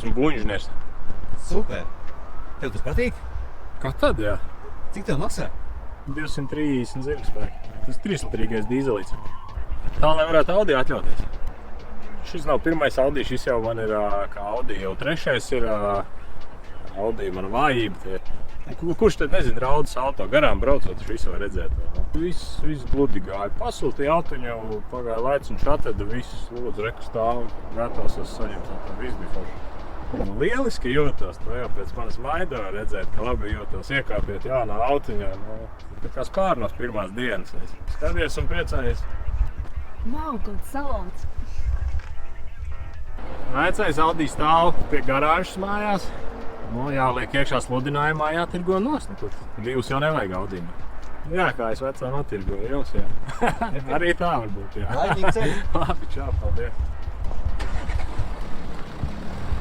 esmu buļinžnieks. Super! Tev tas patīk? Kā tad, jā? Cik tev maksā? 230 zirgspēki. Tas 3-litrīgais dīzelīts. Tā nevarētu Audi atļauties. Šis nav pirmais Audi, šis jau man ir kā Audi, jau trešais ir Audi, mana vājība. Kurš tad nezina, raudas auto garām braucot, viņš visu var redzēt. Viss gludi gāja. Pasūtīja autuņu, jau pagāja laiks un šateda visus lūdzu reku stāvu. Gatavs saņemt, tā viss bija forši. Lieliski jūtos, to jau pēc manas maidā redzēt, ka labi jūtos iekāpiet jaunā autiņā. Tā kā spārnos pirmās dienas. Skaties un priecājies. Nav kaut salons. Vecais Audi stāv pie garāžas mājās. Jāliek iekšā sludinājumā, jātirgo nost. Divus jau nevajag Audīm. Jā, kā es vecā notirgoju jums, jā. Arī tā var būt, jā. Laimīgi ceļi! Labi, čau, paldies!